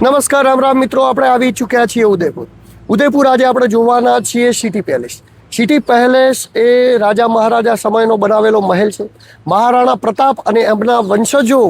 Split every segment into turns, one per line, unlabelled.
નમસ્કાર રામ રામ મિત્રો, આપણે આવી ચૂક્યા છીએ ઉદયપુર. આજે આપણે જોવાના છીએ સિટી પેલેસ. સિટી પેલેસ એ રાજા મહારાજા સમયનો બનાવેલો મહેલ છે. મહારાણા પ્રતાપ અને એમના વંશજો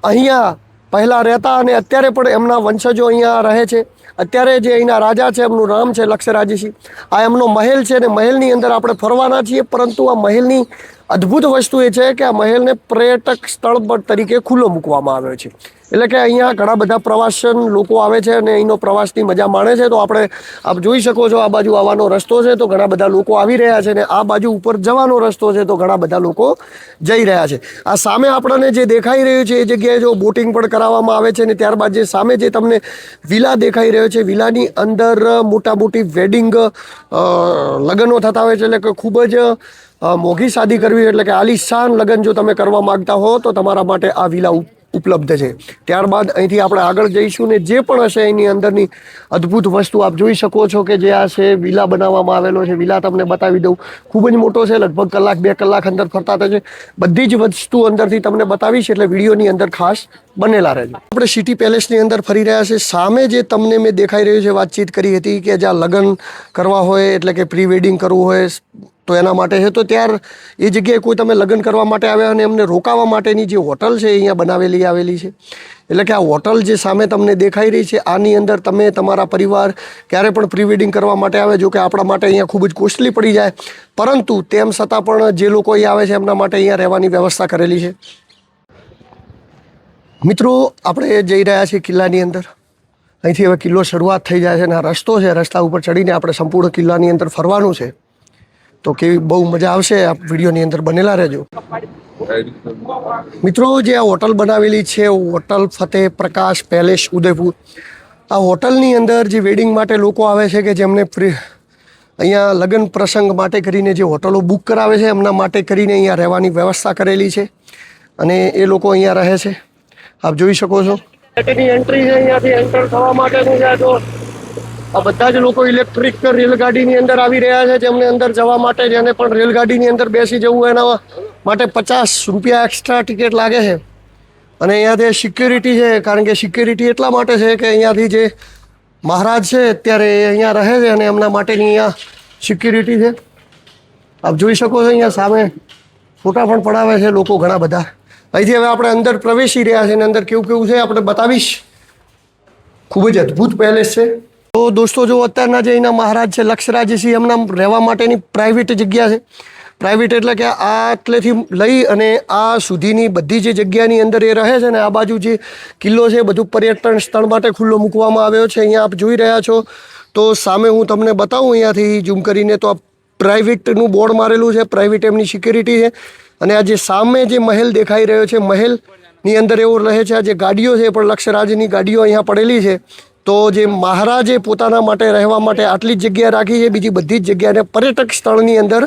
અહીંયા પહેલાં રહેતા અને અત્યારે પણ એમના વંશજો અહીંયા રહે છે. અત્યારે જે અહીંના રાજા છે એમનું નામ છે લક્ષરાજસિંહ. આ એમનો મહેલ છે અને મહેલની અંદર આપણે ફરવાના છીએ. પરંતુ આ મહેલની અદ્ભુત વસ્તુ એ છે કે આ મહેલને પર્યટક સ્થળ તરીકે ખુલ્લો મૂકવામાં આવ્યો છે. એટલે કે અહીંયા ઘણા બધા પ્રવાસન લોકો આવે છે અને અહીંનો પ્રવાસની મજા માણે છે. તો આપણે આપ જોઈ શકો છો, આ બાજુ આવવાનો રસ્તો છે તો ઘણા બધા લોકો આવી રહ્યા છે, અને આ બાજુ ઉપર જવાનો રસ્તો છે તો ઘણા બધા લોકો જઈ રહ્યા છે. આ સામે આપણને જે દેખાઈ રહ્યું છે એ જગ્યાએ જો બોટિંગ પણ કરાવવામાં આવે છે. અને ત્યારબાદ જે સામે જે તમને વિલા દેખાઈ રહ્યો છે, વિલાની અંદર મોટી વેડિંગ લગ્નો થતા હોય છે. એટલે કે ખૂબ જ મોંઘી શાદી કરવી, એટલે કે આલિશાન લગ્ન જો તમે કરવા માગતા હો તો તમારા માટે આ વિલા ઉપલબ્ધ છે. ત્યારબાદ અહીંથી આપણે આગળ જઈશું ને જે પણ હશે એની અંદરની અદ્ભુત વસ્તુ આપ જોઈ શકો છો કે જે આ છે વિલા બનાવવામાં આવેલો છે. વિલા તમને બતાવી દઉં, ખૂબ જ મોટો છે, લગભગ કલાક 2 કલાક અંદર ફરતા થશે. બધી જ વસ્તુ અંદરથી તમને બતાવીશ, એટલે વિડીયોની અંદર ખાસ બનેલા રહેજો. આપણે સિટી પેલેસની અંદર ફરી રહ્યા છે. સામે જે તમને મેં દેખાઈ રહ્યું છે, વાતચીત કરી હતી કે જ્યાં લગ્ન કરવા હોય, એટલે કે પ્રી વેડિંગ કરવું હોય તો એના માટે છે. તો ત્યાર એ જગ્યાએ કોઈ તમે લગ્ન કરવા માટે આવ્યા અને એમને રોકાવા માટેની જે હોટલ છે અહીંયા આવેલી છે. એટલે કે આ હોટલ જે સામે તમને દેખાઈ રહી છે, આની અંદર તમે તમારા પરિવાર ક્યારે પણ પ્રી વેડિંગ કરવા માટે આવે, જો કે આપણા માટે અહીંયા ખૂબ જ કોસ્ટલી પડી જાય, પરંતુ તેમ છતાં પણ જે લોકો અહીંયા આવે છે એમના માટે અહીંયા રહેવાની વ્યવસ્થા કરેલી છે. મિત્રો, આપણે જઈ રહ્યા છીએ કિલ્લાની અંદર. અહીંથી હવે કિલ્લો શરૂઆત થઈ જાય છે અને આ રસ્તો છે, રસ્તા ઉપર ચડીને આપણે સંપૂર્ણ કિલ્લાની અંદર ફરવાનું છે. તો કેવી બહુ મજા આવશે, આ વિડીયોની અંદર બનેલા રહેજો. મિત્રો, જે આ હોટલ બનાવેલી છે, હોટલ ફતેહ પ્રકાશ પેલેસ ઉદયપુર. આ હોટલની અંદર જે વેડિંગ માટે લોકો આવે છે, કે જેમને અહીંયા લગ્ન પ્રસંગ માટે કરીને જે હોટલો બુક કરાવે છે એમના માટે કરીને અહીંયા રહેવાની વ્યવસ્થા કરેલી છે અને એ લોકો અહીંયા રહે છે. આપ જોઈ શકો છો એની એન્ટ્રી છે, અહીંયાથી એન્ટર થવા માટેનું છે. તો આ બધા જ લોકો ઇલેક્ટ્રિક રેલગાડીની અંદર આવી રહ્યા છે, જેમને અંદર જવા માટે, જેને પણ રેલગાડીની અંદર બેસી જવું એના માટે 50 રૂપિયા એક્સ્ટ્રા ટિકિટ લાગે છે. અને અહીંયાથી સિક્યુરિટી છે, કારણ કે સિક્યુરિટી એટલા માટે છે કે અહીંયાથી જે મહારાજ છે અત્યારે અહીંયા રહે છે અને એમના માટેની અહીંયા સિક્યુરિટી છે. આપ જોઈ શકો છો અહીંયા સામે ફોટા પણ પડાવે છે લોકો ઘણા બધા. અહીંથી હવે આપણે અંદર પ્રવેશી રહ્યા છે અને અંદર કેવું છે આપણે બતાવીશ. ખૂબ જ અદ્ભુત પેલેસ છે. તો દોસ્તો, જો અત્યારના જે અહીંના મહારાજ છે લક્ષરાજસિંહ, એમના રહેવા માટેની પ્રાઇવેટ જગ્યા છે. પ્રાઇવેટ એટલે કે આટલેથી લઈ અને આ સુધીની બધી જે જગ્યાની અંદર એ રહે છે ને આ બાજુ જે કિલ્લો છે બધું પર્યટન સ્થળ માટે ખુલ્લો મૂકવામાં આવ્યો છે. અહીંયા આપ જોઈ રહ્યા છો. તો સામે હું તમને બતાવું અહીંયાથી ઝૂમ કરીને, તો આ પ્રાઇવેટનું બોર્ડ મારેલું છે, પ્રાઇવેટ એમની સિક્યુરિટી છે. અને આ જે સામે જે મહેલ દેખાઈ રહ્યો છે, મહેલની અંદર એવું રહે છે. આ જે ગાડીઓ છે પણ લક્ષરાજની ગાડીઓ અહીંયા પડેલી છે. તો જે મહારાજે પોતાના માટે રહેવા માટે આટલી જ જગ્યા રાખી છે, બીજી બધી જ જગ્યાને પર્યટક સ્થળની અંદર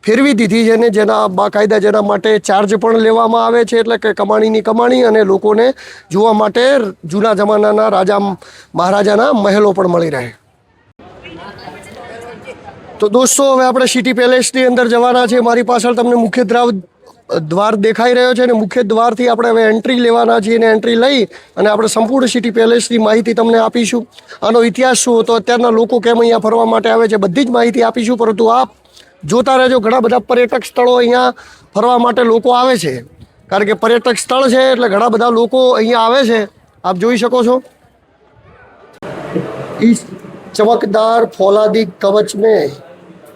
ફેરવી દીધી છે ને જેના બાકાયદા જેના માટે ચાર્જ પણ લેવામાં આવે છે. એટલે કે કમાણીની કમાણી, અને લોકોને જોવા માટે જૂના જમાનાના રાજા મહારાજાના મહેલો પણ મળી રહે. તો દોસ્તો, હવે આપણે સિટી પેલેસની અંદર જવાના છે. મારી પાછળ તમને મુખ્ય દ્વાર દેખાઈ રહ્યો છે અને મુખ્ય દ્વારથી આપણે હવે એન્ટ્રી લેવાના છીએ. અને એન્ટ્રી લઈ અને આપણે સંપૂર્ણ સિટી પેલેસની માહિતી તમને આપીશું. આનો ઇતિહાસ શું હતો, અત્યારના લોકો કેમ અહીંયા ફરવા માટે આવે છે, બધી જ માહિતી આપીશું. પરંતુ આપ જોતા રહેજો, ઘણા બધા પર્યટક સ્થળો અહીંયા ફરવા માટે લોકો આવે છે. કારણ કે પર્યટક સ્થળ છે એટલે ઘણા બધા લોકો અહીંયા આવે છે. આપ જોઈ શકો છો. इस चमकदार फौलादी कवच में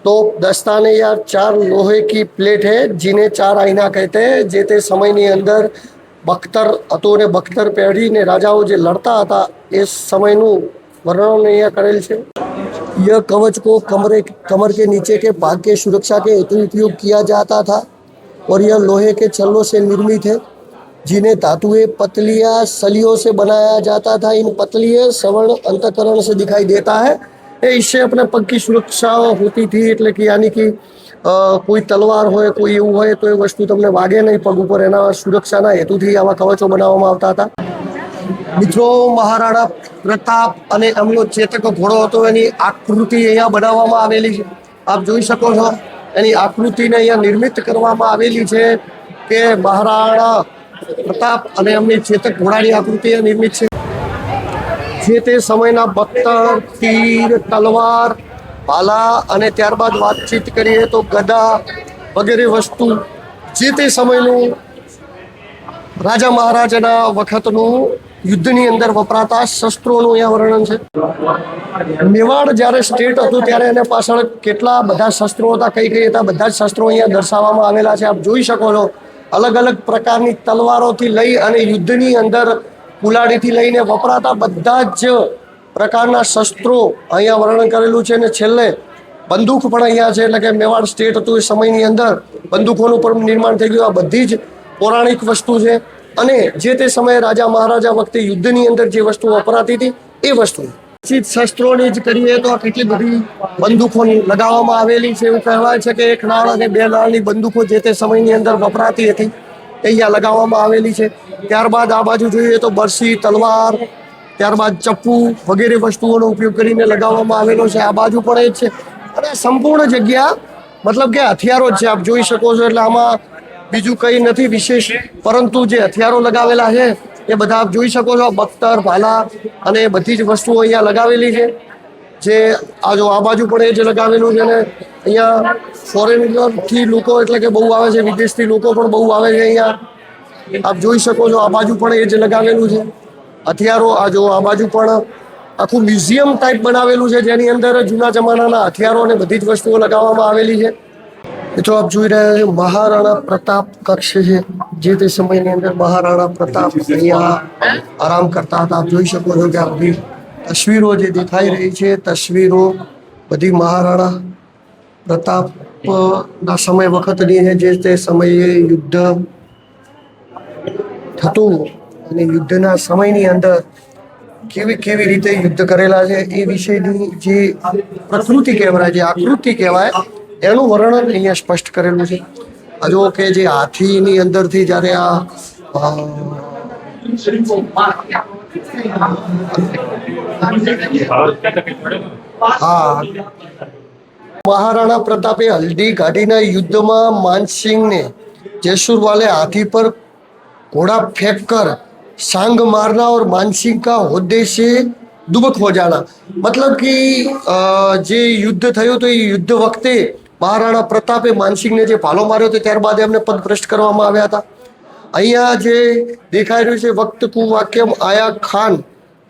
तोप दस्ताने या 4 लोहे की प्लेट है जिन्हें 4 आईना कहते हैं. જે તે સમયની અંદર બખ્તર હતો ને બખ્તર પેઢીને રાજાઓ જે લડતા હતા એ સમયનું વર્ણન અહીંયા કરેલ છે. यह कवच को कमर के नीचे के भाग के सुरक्षा के हेतु उपयोग किया जाता था और यह लोहे के छल्लों से निर्मित है जिन्हें धातुएं पतलियाँ सलियों से बनाया जाता था. इन पतलियाँ सवर्ण अंतकरण से दिखाई देता है. इससे अपने पग की सुरक्षा होती थी. એટલે કે યાની કે કોઈ તલવાર હોય, કોઈ એવું હોય તો એ વસ્તુ તમને વાગે નહીં પગ ઉપર. એના સુરક્ષાના હેતુથી આવા કવચો બનાવવામાં આવતા હતા. મિત્રો, મહારાણા પ્રતાપ અને એમનો ચેતક ઘોડો હતો, એની આકૃતિ અહીંયા બનાવવામાં આવેલી છે. આપ જોઈ શકો છો એની આકૃતિને અહીંયા નિર્મિત કરવામાં આવેલી છે કે મહારાણા પ્રતાપ અને એમની ચેતક ઘોડાની આકૃતિ નિર્મિત છે. જે તે સમયના બખ્તર, તીર, તલવાર, ભાલા અને ત્યારબાદ વાતચીત કરીએ તો ગદા વગેરે વસ્તુ જે તે સમયનું રાજા મહારાજાના વખતનું યુદ્ધની અંદર વપરાતા શસ્ત્રોનું અહીંયા વર્ણન છે. મેવાડ જ્યારે સ્ટેટ હતું ત્યારે એને પાછળ કેટલા બધા શસ્ત્રો હતા, કઈ કઈ હતા, બધા જ શસ્ત્રો અહીંયા દર્શાવવામાં આવેલા છે. આપ જોઈ શકો છો અલગ અલગ પ્રકારની તલવારોથી લઈ અને યુદ્ધની અંદર કુલાડીથી લઈને વપરાતા બધા જ પ્રકારના શસ્ત્રો અહીંયા વર્ણન કરેલું છે. અને છેલ્લે બંદૂક પણ અહીંયા છે, એટલે કે મેવાડ સ્ટેટ હતું એ સમયની અંદર બંદૂકોનું પણ નિર્માણ થઈ ગયું. આ બધી જ પૌરાણિક વસ્તુ છે અને જે તે સમયે રાજા મહારાજા વખતે યુદ્ધની અંદર જે વસ્તુ વપરાતી હતી એ વસ્તુ. શસ્ત્રોની જ કરીએ તો કેટલી બધી બંદૂકો લગાવવામાં આવેલી છે. એવું કહેવાય છે કે 1 નાળ અને 2 નાળની બંદૂકો જે તે સમયની અંદર વપરાતી હતી એ અહીંયા લગાવવામાં આવેલી છે. ત્યારબાદ આ બાજુ જોઈએ તો બરસી, તલવાર, ત્યારબાદ ચપ્પુ વગેરે વસ્તુઓનો ઉપયોગ કરીને લગાવવામાં આવેલો છે. આ બાજુ પણ એ જ છે અને સંપૂર્ણ જગ્યા મતલબ કે હથિયારો જ છે. આપ જોઈ શકો છો, એટલે આમાં બીજું કંઈ નથી વિશેષ, પરંતુ જે હથિયારો લગાવેલા છે એ બધા આપ જોઈ શકો છો. બખ્તર, ભાલા અને બધી જ વસ્તુઓ અહીંયા લગાવેલી છે. જે આ બાજુ પણ એ જ લગાવેલું છે. અને અહીંયા ફોરેનથી લોકો એટલે કે બહુ આવે છે, વિદેશથી લોકો પણ બહુ આવે છે અહીંયા. આપ જોઈ શકો છો આ બાજુ પણ એ જ લગાવેલું છે હથિયારો. આ બાજુ પણ આખું મ્યુઝિયમ ટાઈપ બનાવેલું છે જેની અંદર જૂના જમાનાના હથિયારો અને બધી જ વસ્તુઓ લગાવવામાં આવેલી છે. એ તો આપ જોઈ રહ્યા છો મહારાણા પ્રતાપ કક્ષ છે. જે તે સમયની અંદર મહારાણા પ્રતાપ અહીંયા આરામ કરતા હતા. આપ જોઈ શકો છો કે આ બધી તસવીરો જે દેખાઈ રહી છે, તસવીરો બધી મહારાણા પ્રતાપના સમય વખતની છે. જે તે સમયે યુદ્ધ થતું અને યુદ્ધના સમયની અંદર કેવી રીતે યુદ્ધ કરેલા છે એ વિશેની જે પ્રકૃતિ કહેવાય, જે આકૃતિ કહેવાય, એનું વર્ણન અહીંયા સ્પષ્ટ કરેલું છે. જો કે જે હાથીની અંદરથી જ્યારે મહારાણા પ્રતાપે હલ્દી ઘાટીના યુદ્ધમાં માનસિંહને जैसुरवाले हाथी पर घोड़ा फेंक कर सांग मारना और मानसिंह का होद्दे से दुबक हो जाना. मतलब कि જે યુદ્ધ થયું તો એ યુદ્ધ વખતે મહારાણા પ્રતાપે માનસિંહને જે ભાલો માર્યો હતો ત્યારબાદ એમને પદભ્રષ્ટ કરવામાં આવ્યા હતા. અહીંયા જે દેખાઈ રહ્યું છે વક્ત કુવાક્યમ આયા खान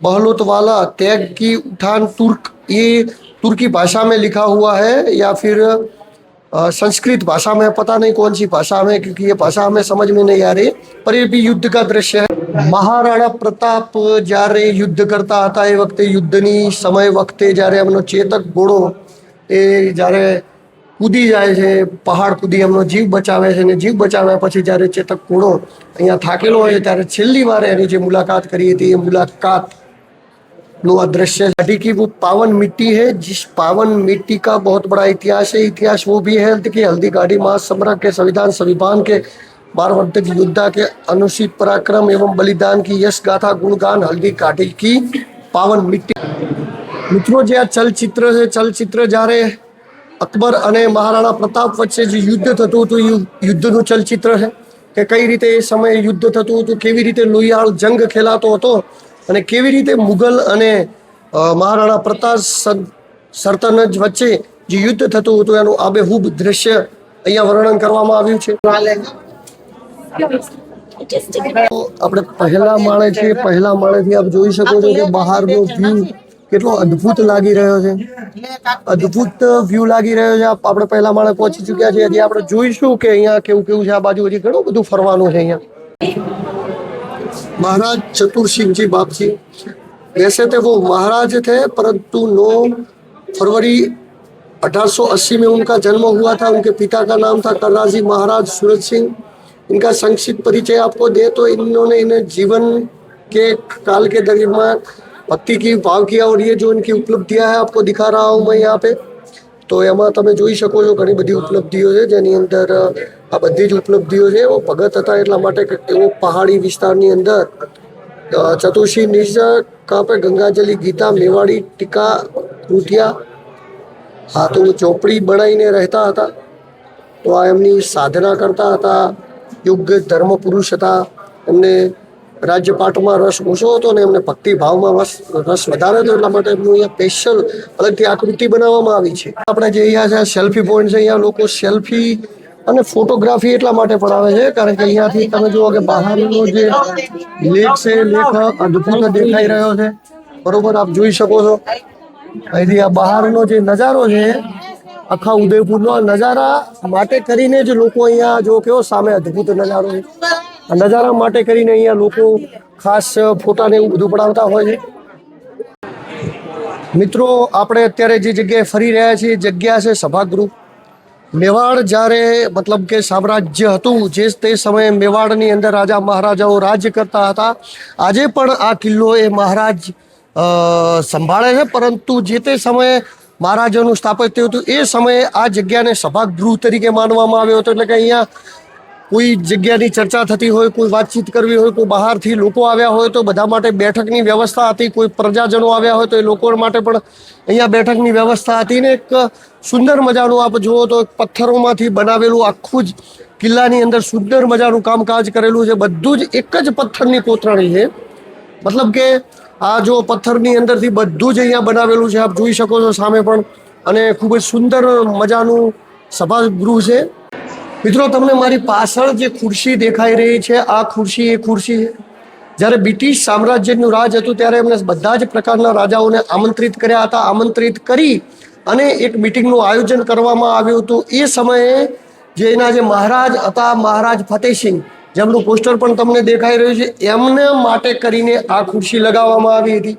बहलोत वाला तैग की उठान तुर्क, ये तुर्की भाषा में लिखा हुआ है या फिर संस्कृत भाषा में, पता नहीं कौन सी भाषा में, क्योंकि ये भाषा हमें समझ में नहीं आ रही, पर ये भी युद्ध का दृश्य है. મહારાણા પ્રતાપ જ્યારે યુદ્ધ કરતા હતા એ વખતે યુદ્ધની સમય વખતે જ્યારે એમનો ચેતક ઘોડો એ જ્યારે કૂદી જાય છે, પહાડ કૂદી એમનો જીવ બચાવે છે, અને જીવ બચાવ્યા પછી જ્યારે ચેતક ઘોડો અહીંયા થાકેલો હોય ત્યારે છેલ્લી વાર એની જે મુલાકાત કરી હતી એ मुलाकात नो दृश्य. घाटी की वो पावन मिट्टी है जिस पावन मिट्टी का बहुत बड़ा इतिहास है. इतिहास वो भी है कि हल्दी घाटी महासम्राट के संविधान संविधान के बारवर्धक योद्धा के अनुचित पराक्रम एवं बलिदान की यश गाथा गुणगान हल्दी घाटी की पावन मिट्टी. મિત્રો જે આ ચલચિત્ર છે, ચલચિત્ર જ્યારે અકબર અને મહારાણા પ્રતાપ વચ્ચે જે યુદ્ધ થતું હતું યુદ્ધનું ચલચિત્ર છે કે કઈ રીતે એ સમયે યુદ્ધ થતું હતું, કેવી રીતે લોહિયાળ જંગ ખેલાતો હતો અને કેવી રીતે મુગલ અને મહારાણા પ્રતાપ સલ્તનત વચ્ચે જે યુદ્ધ થતું હતું એનું આબેહૂબ દ્રશ્ય અહીંયા વર્ણન કરવામાં આવ્યું છે. આપણે પહેલા માળે છીએ, પહેલા માળેથી આપ જોઈ શકો છો કે બહારનો વ્યૂ કેટલો અદ્ભુત લાગી રહ્યો છે, અદ્ભુત વ્યૂ લાગી રહ્યો છે. આપણે પહેલા માળે પહોંચી ચૂક્યા છીએ. હજી આપણે જોઈશું કે અહીંયા કેવું કેવું છે. આ બાજુ હજી ઘણું બધું ફરવાનું છે. અહીંયા महाराज चतुर सिंह जी बापजी, वैसे तो वो महाराज थे परंतु 9 फरवरी 1880 में उनका जन्म हुआ था. उनके पिता का नाम था कर्राजी महाराज सूरज सिंह. इनका संक्षिप्त परिचय आपको दे तो इन्होंने इन्हें जीवन के काल के दरमियान भक्ति की भाव किया और ये जो इनकी उपलब्धियां है आपको दिखा रहा हूँ मैं यहाँ पे. તો એમાં તમે જોઈ શકો છો ઘણી બધી ઉપલબ્ધિઓ છે જેની અંદર આ બધી જ ઉપલબ્ધિઓ છે. એવો ભગત હતા એટલા માટે એવો પહાડી વિસ્તારની અંદર ચતુર્સિંહ નિજ કાપે ગંગાજલી ગીતા મેવાડી ટીકા કૃતિયા, હા તો ચોપડી બનાવીને રહેતા હતા. તો આ એમની સાધના કરતા હતા, યોગ્ય ધર્મ પુરુષ હતા. એમને રાજ્યપાઠમાં રસ ઓછો હતો અને એમને ભક્તિ ભાવમાં રસ વધારે હતો, એટલા માટે એમનું અહીંયા સ્પેશિયલ અલગથી આકૃતિ બનાવવામાં આવી છે. આપણે જે અહીંયા છે સેલ્ફી પોઈન્ટ છે, અહીંયા લોકો સેલ્ફી અને ફોટોગ્રાફી એટલા માટે પણ આવે છે કારણ કે અહીંયાથી તમે જુઓ કે બહારનો જે લેક છે, લેક અદ્ભુત દેખાઈ રહ્યો છે. બરોબર, આપ જોઈ શકો છો અહીંથી આ બહારનો જે નજારો છે આખા ઉદયપુરનો, આ નજારા માટે કરીને જ લોકો અહીંયા જો કેવો સામે અદ્ભુત નજારો છે, આ નજારા માટે કરીને અહીંયા લોકો ખાસ ફોટાને એવું બધું પડાવતા હોય છે. મિત્રો, આપણે અત્યારે જે જગ્યાએ ફરી રહ્યા છીએ જગ્યા છે સભાગૃહ. મેવાડ જ્યારે મતલબ કે સામ્રાજ્ય હતું, જે તે સમયે મેવાડની અંદર રાજા મહારાજાઓ રાજ્ય કરતા હતા. આજે પણ આ કિલ્લો એ મહારાજ સંભાળે છે, પરંતુ જે તે સમયે મહારાજાનું સ્થાપત્ય હતું એ સમયે આ જગ્યાને સભાગૃહ તરીકે માનવામાં આવ્યો હતો. એટલે કે અહીંયા કોઈ જગ્યાની ચર્ચા થતી હોય, કોઈ વાતચીત કરવી હોય, કોઈ બહારથી લોકો આવ્યા હોય તો બધા માટે બેઠકની વ્યવસ્થા હતી. કોઈ પ્રજાજનો આવ્યા હોય તો એ લોકો માટે પણ અહીંયા બેઠકની વ્યવસ્થા હતી. ને એક સુંદર મજાનું આપ જુઓ તો પથ્થરોમાંથી બનાવેલું આખું જ કિલ્લાની અંદર સુંદર મજાનું કામકાજ કરેલું છે. બધું જ એક જ પથ્થરની કોતરણી છે, મતલબ કે આ જો પથ્થરની અંદરથી બધું જ અહીંયા બનાવેલું છે, આપ જોઈ શકો છો સામે પણ. અને ખૂબ જ સુંદર મજાનું સભાગૃહ છે. મિત્રો, તમને મારી પાછળ જે ખુરશી દેખાઈ રહી છે, આ ખુરશી એ ખુરશી છે. જ્યારે બ્રિટિશ સામ્રાજ્યનું રાજ હતું ત્યારે એમણે બધા જ પ્રકારના રાજાઓને આમંત્રિત કર્યા હતા. આમંત્રિત કરી અને એક મિટિંગનું આયોજન કરવામાં આવ્યું હતું. એ સમયે જે એના જે મહારાજ હતા, મહારાજ ફતેહસિંહ, જેમનું પોસ્ટર પણ તમને દેખાઈ રહ્યું છે, એમને માટે કરીને આ ખુરશી લગાવવામાં આવી હતી.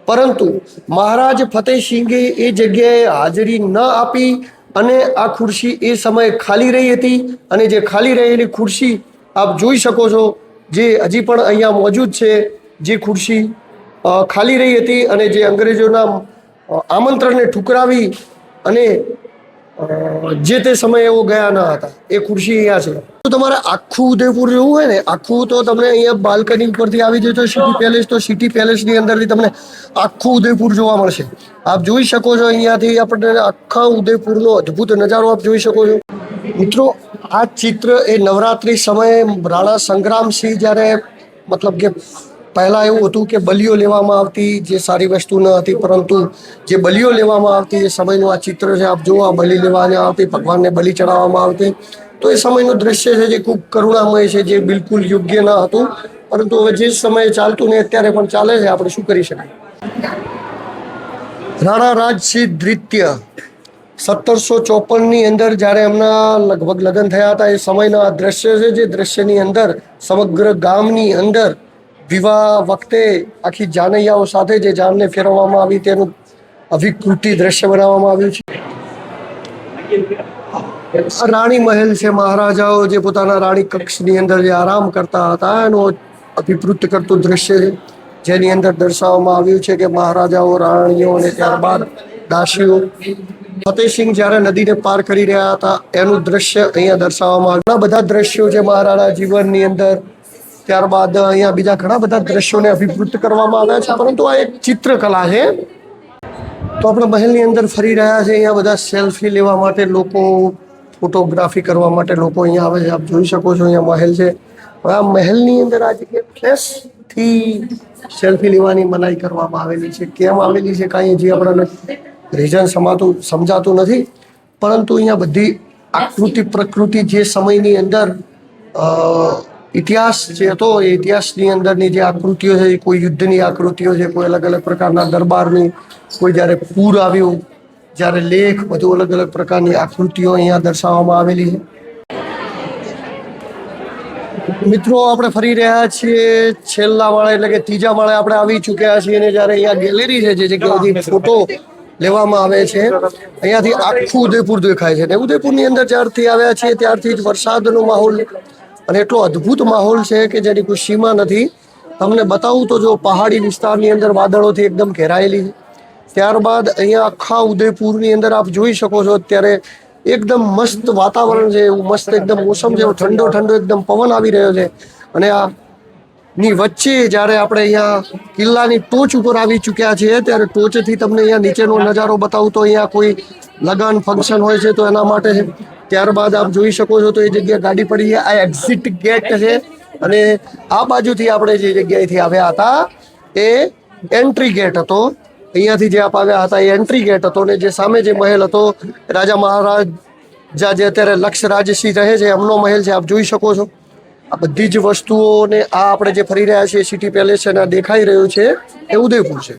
પરંતુ મહારાજ ફતેહસિંહે એ જગ્યાએ હાજરી ન આપી અને આ ખુરશી એ સમયે ખાલી રહી હતી. અને જે ખાલી રહેલી ખુરશી આપ જોઈ શકો છો, જે હજી પણ અહીંયા મોજૂદ છે, જે ખુરશી ખાલી રહી હતી અને જે અંગ્રેજોના આમંત્રણને ઠુકરાવી અને જે તે સમયે એવો ગયા ન હતા, એ ખુરશી અહીંયા છે. તો તમારે આખું ઉદયપુર જોવું હોય ને, આખું તો તમને અહીંયા બાલ્કની ઉપરથી આવી જાય તો સિટી પેલેસ, તો સિટી પેલેસની અંદરથી તમને આખું ઉદયપુર જોવા મળશે. આપ જોઈ શકો છો અહીંયાથી આપણને આખા ઉદયપુરનો અદ્ભુત નજારો આપ જોઈ શકો છો. મિત્રો, આ ચિત્ર એ નવરાત્રિ સમયે રાણા સંગ્રામસિંહ જ્યારે મતલબ કે પહેલાં એવું હતું કે બલિઓ લેવામાં આવતી, જે સારી વસ્તુ ન હતી, પરંતુ જે બલિઓ લેવામાં આવતી એ સમયનું આ ચિત્ર છે. આપ જુઓ, આ બલિ લેવામાં આવતી, ભગવાનને બલિ ચડાવવામાં આવતી. તો એ સમયનું દ્રશ્ય છે જે ખૂબ કરુણામય છે, જે બિલકુલ યોગ્ય ન હતું. પરંતુ હવે જે સમયે ચાલતું ને અત્યારે પણ ચાલે છે, આપણે શું કરી શકાય. રાણા રાજસિંહ દ્વિતીય 1754ની અંદર જ્યારે એમના લગભગ લગ્ન થયા હતા, એ સમયના આ દ્રશ્ય છે, જે દ્રશ્યની અંદર સમગ્ર ગામની અંદર વિવાહ વખતે આખી જાનૈયાઓ સાથે જે જાનને ફેરવવામાં આવી તેનું અવિકૃતિ દ્રશ્ય બનાવવામાં આવ્યું છે. રાણી મહેલ છે, મહારાજાઓ જે પોતાના રાણી કક્ષની અંદર જે આરામ કરતા હતા એનું અભિવૃદ્ધ કરતું દ્રશ્ય છે, જેની અંદર દર્શાવવામાં આવ્યું છે કે મહારાજાઓ, રાણીઓ અને ત્યારબાદ દાસીઓ. ફતેહસિંહ જ્યારે નદીને પાર કરી રહ્યા હતા એનું દ્રશ્ય અહીંયા દર્શાવવામાં આવ્યું. ઘણા બધા દ્રશ્યો છે મહારાણા જીવનની અંદર. ત્યારબાદ અહીંયા બીજા ઘણા બધા દ્રશ્યોને અભિવૃદ્ધ કરવામાં આવ્યા છે, પરંતુ આ એક ચિત્રકલા છે. તો આપણે મહેલની અંદર ફરી રહ્યા છે. અહીંયા બધા સેલ્ફી લેવા માટે લોકો, ફોટોગ્રાફી કરવા માટે લોકો અહીંયા આવે છે. આપ જોઈ શકો છો અહીંયા મહેલ છે. આ મહેલની અંદર આ જગ્યાએ ફ્લેશથી સેલ્ફી લેવાની મનાઈ કરવામાં આવેલી છે. કેમ આવેલી છે કાંઈ હજી આપણને રીઝન સમજાતું નથી, પરંતુ અહીંયા બધી આકૃતિ પ્રકૃતિ જે સમયની અંદર ઇતિહાસ જે હતો એ ઇતિહાસની અંદરની જે આકૃતિઓ છે, કોઈ યુદ્ધની આકૃતિઓ છે, કોઈ અલગ અલગ પ્રકારના દરબારની, કોઈ જ્યારે પૂર આવ્યું, જ્યારે લેખ, બધું અલગ અલગ પ્રકારની આકૃતિઓ અહીંયા દર્શાવવામાં આવેલી છે. મિત્રો, આપણે ફરી રહ્યા છીએ છેલ્લા માળે, એટલે કે ત્રીજા માળે આપણે આવી ચૂક્યા છીએ. અને જ્યારે અહીંયા ગેલેરી છે, જે જગ્યાએથી ફોટો લેવામાં આવે છે, અહીંયાથી આખું ઉદયપુર દેખાય છે. અને ઉદયપુરની અંદર જ્યારથી આવ્યા છીએ ત્યારથી જ વરસાદનો માહોલ અને એટલો અદ્ભુત માહોલ છે કે જેની કોઈ સીમા નથી. તમને બતાવું તો જો પહાડી વિસ્તારની અંદર વાદળોથી એકદમ ઘેરાયેલી છે. ત્યારબાદ અહીંયા આખા ઉદયપુરની અંદર આપ જોઈ શકો છો અત્યારે એકદમ મસ્ત વાતાવરણ છે, એવું મસ્ત એકદમ મોસમ છે, ઠંડો ઠંડો એકદમ પવન આવી રહ્યો છે. અને આ ની વચ્ચે જ્યારે આપણે અહીંયા કિલ્લાની ટોચ ઉપર આવી ચૂક્યા છીએ, ત્યારે ટોચથી તમને અહીંયા નીચેનો નજારો બતાવું તો અહીંયા કોઈ લગન ફંક્શન હોય છે તો એના માટે છે. ત્યારબાદ આપ જોઈ શકો છો તો એ જગ્યા ગાડી પડી છે, આ એક્ઝિટ ગેટ છે અને આ બાજુથી આપણે જે જગ્યાએથી આવ્યા હતા એ એન્ટ્રી ગેટ હતો. અહીંયાથી જે આપ આવ્યા હતા એ એન્ટ્રી ગેટ હતો ને જે સામે જે મહેલ હતો રાજા મહારાજા જે અત્યારે લક્ષ રાજસિંહ રહે છે એમનો મહેલ છે, આપ જોઈ શકો છો. આ બધી જ વસ્તુઓને આ આપણે જે ફરી રહ્યા છીએ સિટી પેલેસ અને આ દેખાઈ રહ્યું છે એ ઉદયપુર છે.